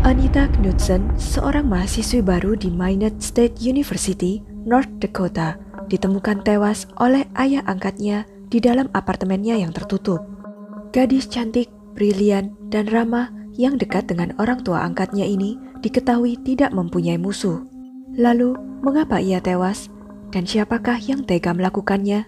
Anita Knudsen, seorang mahasiswi baru di Minot State University, North Dakota, ditemukan tewas oleh ayah angkatnya di dalam apartemennya yang tertutup. Gadis cantik, brilian, dan ramah yang dekat dengan orang tua angkatnya ini diketahui tidak mempunyai musuh. Lalu, mengapa ia tewas? Dan siapakah yang tega melakukannya?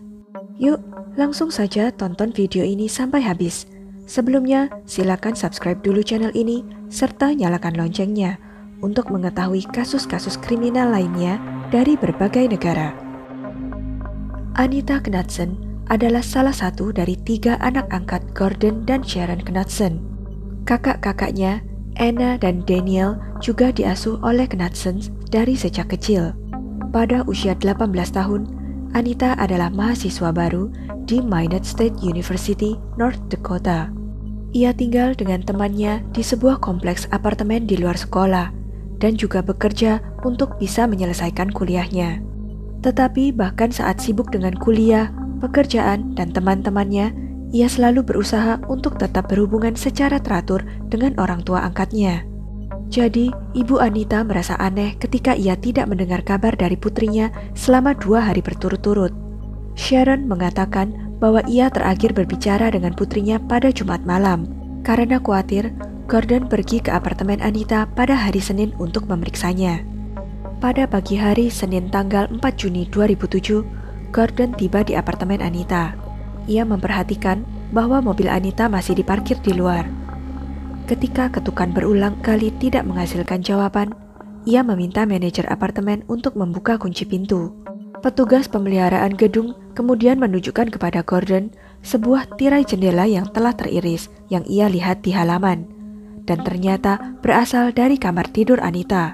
Yuk, langsung saja tonton video ini sampai habis. Sebelumnya, silakan subscribe dulu channel ini serta nyalakan loncengnya untuk mengetahui kasus-kasus kriminal lainnya dari berbagai negara. Anita Knudsen adalah salah satu dari 3 anak angkat Gordon dan Sharon Knudsen. Kakak-kakaknya, Anna dan Daniel, juga diasuh oleh Knudsen dari sejak kecil. Pada usia 18 tahun, Anita adalah mahasiswa baru di Minot State University, North Dakota. Ia tinggal dengan temannya di sebuah kompleks apartemen di luar sekolah dan juga bekerja untuk bisa menyelesaikan kuliahnya. Tetapi bahkan saat sibuk dengan kuliah, pekerjaan, dan teman-temannya, ia selalu berusaha untuk tetap berhubungan secara teratur dengan orang tua angkatnya. Jadi, Ibu Anita merasa aneh ketika ia tidak mendengar kabar dari putrinya selama 2 hari berturut-turut. Sharon mengatakan bahwa ia terakhir berbicara dengan putrinya pada Jumat malam karena khawatir Gordon pergi ke apartemen Anita pada hari Senin untuk memeriksanya. Pada pagi hari Senin tanggal 4 Juni 2007, Gordon tiba di apartemen Anita. Ia memperhatikan bahwa mobil Anita masih diparkir di luar. Ketika ketukan berulang kali tidak menghasilkan jawaban, ia meminta manajer apartemen untuk membuka kunci pintu. Petugas pemeliharaan gedung kemudian menunjukkan kepada Gordon sebuah tirai jendela yang telah teriris yang ia lihat di halaman, dan ternyata berasal dari kamar tidur Anita.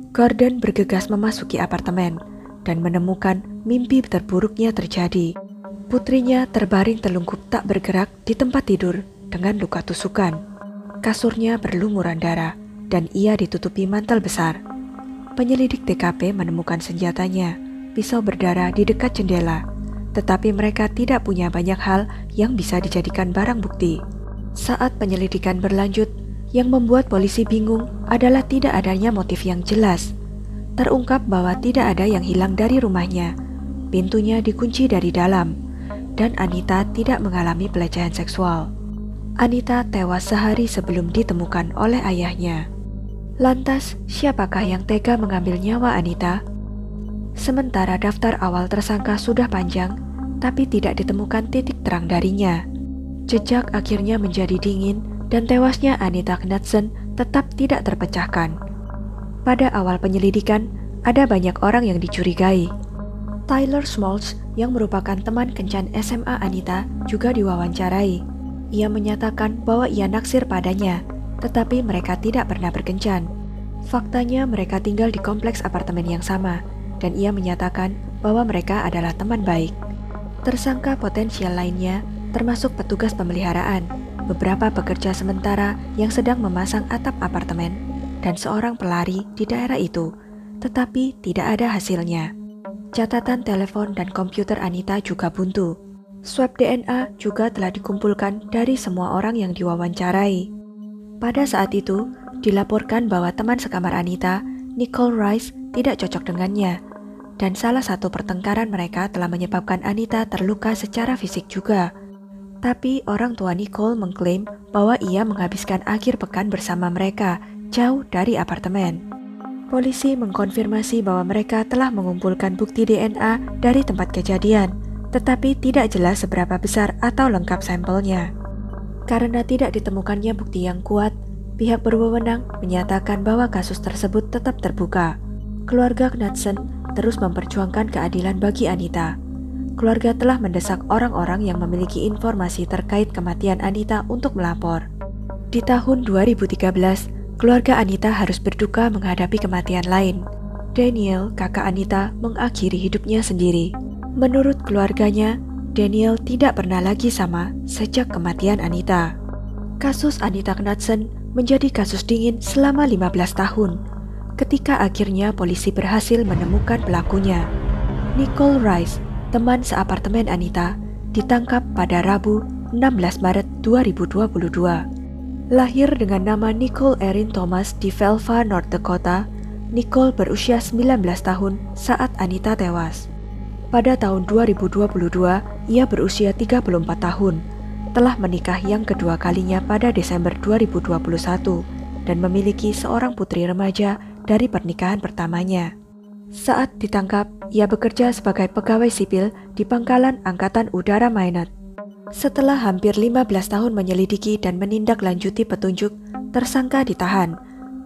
Gordon bergegas memasuki apartemen dan menemukan mimpi terburuknya terjadi. Putrinya terbaring telungkup tak bergerak di tempat tidur dengan luka tusukan. Kasurnya berlumuran darah dan ia ditutupi mantel besar. Penyelidik TKP menemukan senjatanya, pisau berdarah di dekat jendela, tetapi mereka tidak punya banyak hal yang bisa dijadikan barang bukti. Saat penyelidikan berlanjut, yang membuat polisi bingung adalah tidak adanya motif yang jelas. Terungkap bahwa tidak ada yang hilang dari rumahnya, pintunya dikunci dari dalam, dan Anita tidak mengalami pelecehan seksual. Anita tewas sehari sebelum ditemukan oleh ayahnya. Lantas, siapakah yang tega mengambil nyawa Anita? Sementara daftar awal tersangka sudah panjang, tapi tidak ditemukan titik terang darinya. Jejak akhirnya menjadi dingin dan tewasnya Anita Knudsen tetap tidak terpecahkan. Pada awal penyelidikan, ada banyak orang yang dicurigai. Tyler Smoltz, yang merupakan teman kencan SMA Anita, juga diwawancarai. Ia menyatakan bahwa ia naksir padanya, tetapi mereka tidak pernah berkencan. Faktanya mereka tinggal di kompleks apartemen yang sama, dan ia menyatakan bahwa mereka adalah teman baik. Tersangka potensial lainnya termasuk petugas pemeliharaan, beberapa pekerja sementara yang sedang memasang atap apartemen, dan seorang pelari di daerah itu, tetapi tidak ada hasilnya. Catatan telepon dan komputer Anita juga buntu. Swab DNA juga telah dikumpulkan dari semua orang yang diwawancarai. Pada saat itu, dilaporkan bahwa teman sekamar Anita, Nicole Rice, tidak cocok dengannya, dan salah satu pertengkaran mereka telah menyebabkan Anita terluka secara fisik juga. Tapi orang tua Nicole mengklaim bahwa ia menghabiskan akhir pekan bersama mereka, jauh dari apartemen. Polisi mengkonfirmasi bahwa mereka telah mengumpulkan bukti DNA dari tempat kejadian, tetapi tidak jelas seberapa besar atau lengkap sampelnya. Karena tidak ditemukannya bukti yang kuat, pihak berwenang menyatakan bahwa kasus tersebut tetap terbuka. Keluarga Knudsen terus memperjuangkan keadilan bagi Anita. Keluarga telah mendesak orang-orang yang memiliki informasi terkait kematian Anita untuk melapor. Di tahun 2013, keluarga Anita harus berduka menghadapi kematian lain. Daniel, kakak Anita, mengakhiri hidupnya sendiri. Menurut keluarganya, Daniel tidak pernah lagi sama sejak kematian Anita. Kasus Anita Knudsen menjadi kasus dingin selama 15 tahun. Ketika akhirnya polisi berhasil menemukan pelakunya. Nicole Rice, teman seapartemen Anita, ditangkap pada Rabu 16 Maret 2022. Lahir dengan nama Nicole Erin Thomas di Velva, North Dakota, Nicole berusia 19 tahun saat Anita tewas. Pada tahun 2022, ia berusia 34 tahun, telah menikah yang kedua kalinya pada Desember 2021, dan memiliki seorang putri remaja dari pernikahan pertamanya. Saat ditangkap, ia bekerja sebagai pegawai sipil di Pangkalan Angkatan Udara Minot. Setelah hampir 15 tahun menyelidiki dan menindaklanjuti petunjuk, tersangka ditahan,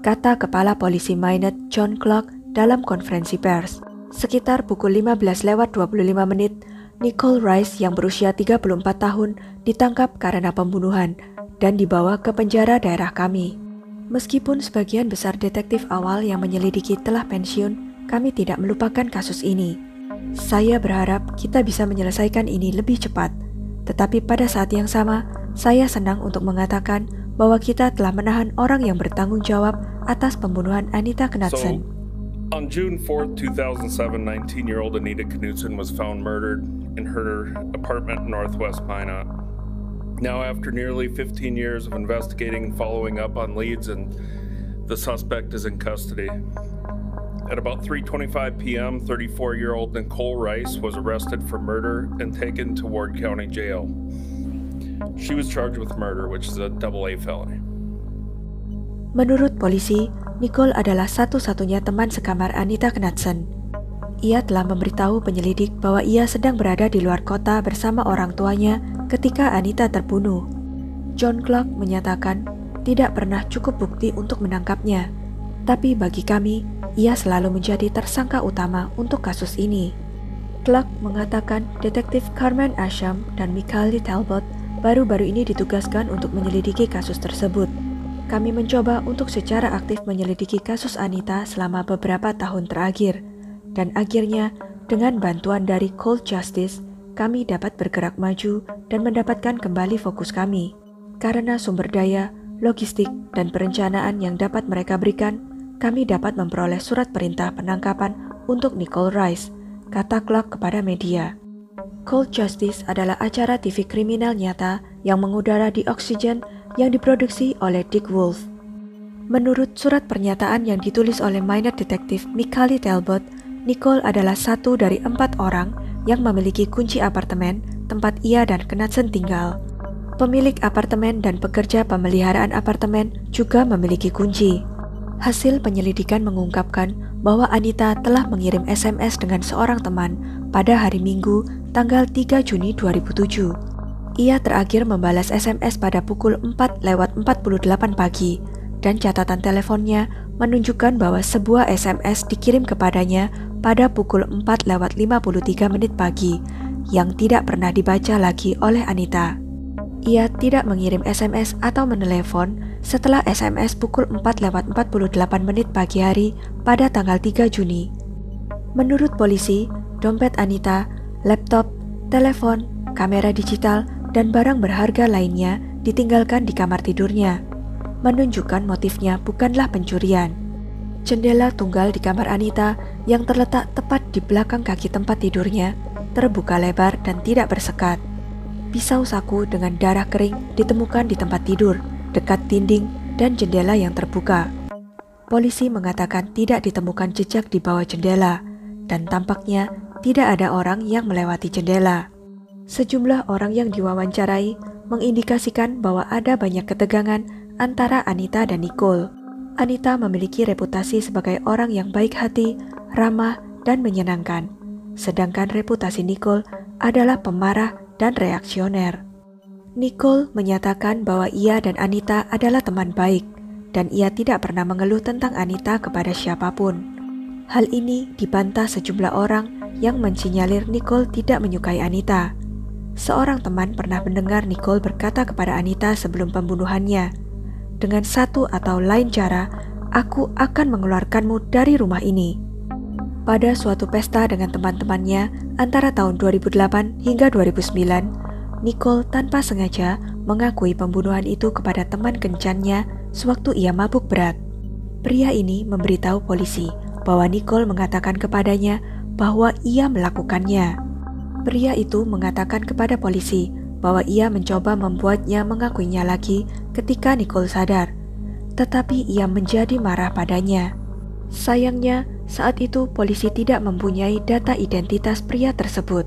kata Kepala Polisi Minot John Clark dalam konferensi pers. Sekitar pukul 15:25, Nicole Rice yang berusia 34 tahun ditangkap karena pembunuhan dan dibawa ke penjara daerah kami. Meskipun sebagian besar detektif awal yang menyelidiki telah pensiun, kami tidak melupakan kasus ini. Saya berharap kita bisa menyelesaikan ini lebih cepat. Tetapi pada saat yang sama, saya senang untuk mengatakan bahwa kita telah menahan orang yang bertanggung jawab atas pembunuhan Anita Knudsen. On June 4, 2007, 19-year-old Anita Knudsen was found murdered in her apartment in Northwest Minot. Now, after nearly 15 years of investigating and following up on leads, and the suspect is in custody. At about 3:25 p.m., 34-year-old Nicole Rice was arrested for murder and taken to Ward County Jail. She was charged with murder, which is a AA felony. Menurut polisi, Nicole adalah satu-satunya teman sekamar Anita Knudsen. Ia telah memberitahu penyelidik bahwa ia sedang berada di luar kota bersama orang tuanya ketika Anita terbunuh. John Clark menyatakan tidak pernah cukup bukti untuk menangkapnya, tapi bagi kami, ia selalu menjadi tersangka utama untuk kasus ini. Clark mengatakan detektif Carmen Asham dan Michaeli Talbot baru-baru ini ditugaskan untuk menyelidiki kasus tersebut. Kami mencoba untuk secara aktif menyelidiki kasus Anita selama beberapa tahun terakhir, dan akhirnya dengan bantuan dari Cold Justice, kami dapat bergerak maju dan mendapatkan kembali fokus kami. Karena sumber daya, logistik, dan perencanaan yang dapat mereka berikan, kami dapat memperoleh surat perintah penangkapan untuk Nicole Rice, kata Clark kepada media. Cold Justice adalah acara TV kriminal nyata yang mengudara di Oxygen yang diproduksi oleh Dick Wolf. Menurut surat pernyataan yang ditulis oleh minor detektif Michaeli Talbot, Nicole adalah satu dari 4 orang yang memiliki kunci apartemen tempat ia dan Knudsen tinggal. Pemilik apartemen dan pekerja pemeliharaan apartemen juga memiliki kunci. Hasil penyelidikan mengungkapkan bahwa Anita telah mengirim SMS dengan seorang teman pada hari Minggu, tanggal 3 Juni 2007. Ia terakhir membalas SMS pada pukul 4:48 pagi, dan catatan teleponnya menunjukkan bahwa sebuah SMS dikirim kepadanya pada pukul 4:53 pagi, yang tidak pernah dibaca lagi oleh Anita. Ia tidak mengirim SMS atau menelepon setelah SMS pukul 4:48 pagi hari pada tanggal 3 Juni. Menurut polisi, dompet Anita, laptop, telepon, kamera digital, dan barang berharga lainnya ditinggalkan di kamar tidurnya, menunjukkan motifnya bukanlah pencurian. Jendela tunggal di kamar Anita yang terletak tepat di belakang kaki tempat tidurnya terbuka lebar dan tidak bersekat. Pisau saku dengan darah kering ditemukan di tempat tidur, dekat dinding dan jendela yang terbuka. Polisi mengatakan tidak ditemukan jejak di bawah jendela, dan tampaknya tidak ada orang yang melewati jendela. Sejumlah orang yang diwawancarai mengindikasikan bahwa ada banyak ketegangan antara Anita dan Nicole. Anita memiliki reputasi sebagai orang yang baik hati, ramah, dan menyenangkan, sedangkan reputasi Nicole adalah pemarah dan reaksioner. Nicole menyatakan bahwa ia dan Anita adalah teman baik, dan ia tidak pernah mengeluh tentang Anita kepada siapapun. Hal ini dibantah sejumlah orang yang mensinyalir Nicole tidak menyukai Anita. Seorang teman pernah mendengar Nicole berkata kepada Anita sebelum pembunuhannya, "Dengan satu atau lain cara, aku akan mengeluarkanmu dari rumah ini." Pada suatu pesta dengan teman-temannya antara tahun 2008 hingga 2009, Nicole tanpa sengaja mengakui pembunuhan itu kepada teman kencannya sewaktu ia mabuk berat. Pria ini memberitahu polisi bahwa Nicole mengatakan kepadanya bahwa ia melakukannya. Pria itu mengatakan kepada polisi bahwa ia mencoba membuatnya mengakuinya lagi ketika Nicole sadar, tetapi ia menjadi marah padanya. Sayangnya, saat itu polisi tidak mempunyai data identitas pria tersebut.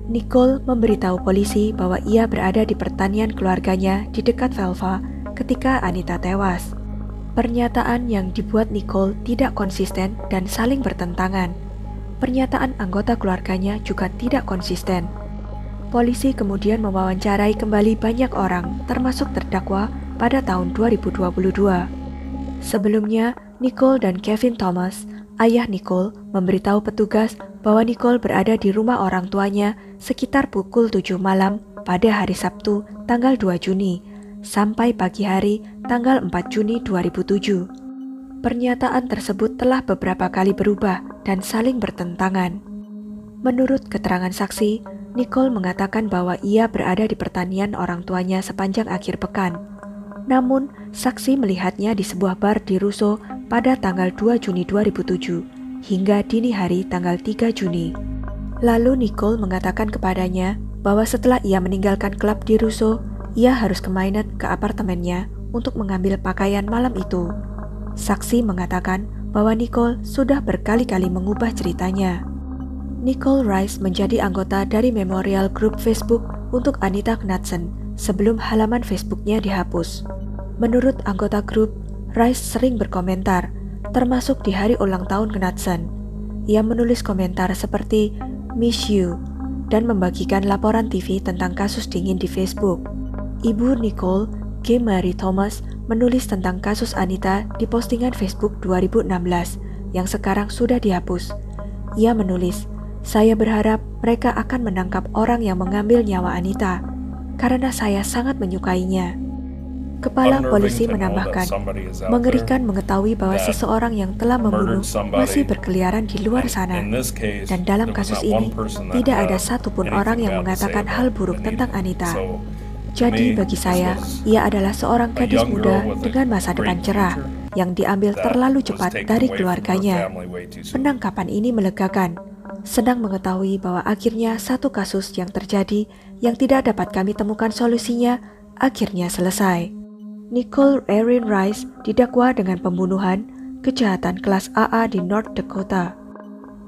Nicole memberitahu polisi bahwa ia berada di pertanian keluarganya di dekat Velva ketika Anita tewas. Pernyataan yang dibuat Nicole tidak konsisten dan saling bertentangan. Pernyataan anggota keluarganya juga tidak konsisten. Polisi kemudian mewawancarai kembali banyak orang, termasuk terdakwa, pada tahun 2022. Sebelumnya, Nicole dan Kevin Thomas, ayah Nicole, memberitahu petugas bahwa Nicole berada di rumah orang tuanya sekitar pukul 7 malam pada hari Sabtu, tanggal 2 Juni, sampai pagi hari tanggal 4 Juni 2007. Pernyataan tersebut telah beberapa kali berubah dan saling bertentangan. Menurut keterangan saksi, Nicole mengatakan bahwa ia berada di pertanian orang tuanya sepanjang akhir pekan. Namun, saksi melihatnya di sebuah bar di Russo pada tanggal 2 Juni 2007 hingga dini hari tanggal 3 Juni. Lalu Nicole mengatakan kepadanya bahwa setelah ia meninggalkan klub di Russo, ia harus ke Maynard ke apartemennya untuk mengambil pakaian malam itu. Saksi mengatakan bahwa Nicole sudah berkali-kali mengubah ceritanya. Nicole Rice menjadi anggota dari memorial grup Facebook untuk Anita Knudsen sebelum halaman Facebooknya dihapus. Menurut anggota grup, Rice sering berkomentar, termasuk di hari ulang tahun Knudsen. Ia menulis komentar seperti "Miss you" dan membagikan laporan TV tentang kasus dingin di Facebook. Ibu Nicole, G. Marie Thomas, menulis tentang kasus Anita di postingan Facebook 2016 yang sekarang sudah dihapus. Ia menulis, "Saya berharap mereka akan menangkap orang yang mengambil nyawa Anita, karena saya sangat menyukainya." Kepala polisi menambahkan, "Mengerikan mengetahui bahwa seseorang yang telah membunuh masih berkeliaran di luar sana. Dan dalam kasus ini, tidak ada satupun orang yang mengatakan hal buruk tentang Anita. Jadi bagi saya, ia adalah seorang gadis muda dengan masa depan cerah yang diambil terlalu cepat dari keluarganya. Penangkapan ini melegakan. Senang mengetahui bahwa akhirnya satu kasus yang terjadi yang tidak dapat kami temukan solusinya akhirnya selesai." Nicole Erin Rice didakwa dengan pembunuhan, kejahatan kelas AA di North Dakota.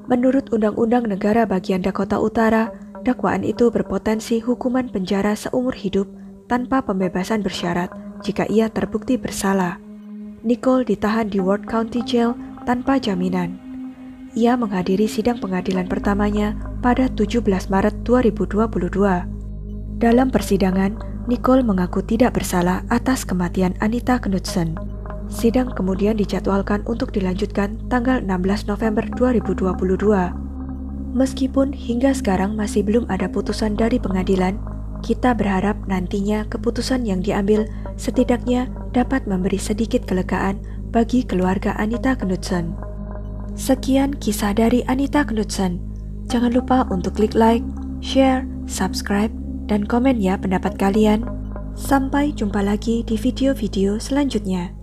Menurut Undang-Undang Negara Bagian Dakota Utara, dakwaan itu berpotensi hukuman penjara seumur hidup tanpa pembebasan bersyarat jika ia terbukti bersalah. Nicole ditahan di Ward County Jail tanpa jaminan. Ia menghadiri sidang pengadilan pertamanya pada 17 Maret 2022. Dalam persidangan, Nicole mengaku tidak bersalah atas kematian Anita Knudsen. Sidang kemudian dijadwalkan untuk dilanjutkan tanggal 16 November 2022. Meskipun hingga sekarang masih belum ada putusan dari pengadilan, kita berharap nantinya keputusan yang diambil setidaknya dapat memberi sedikit kelegaan bagi keluarga Anita Knudsen. Sekian kisah dari Anita Knudsen. Jangan lupa untuk klik like, share, subscribe, dan komen ya pendapat kalian. Sampai jumpa lagi di video-video selanjutnya.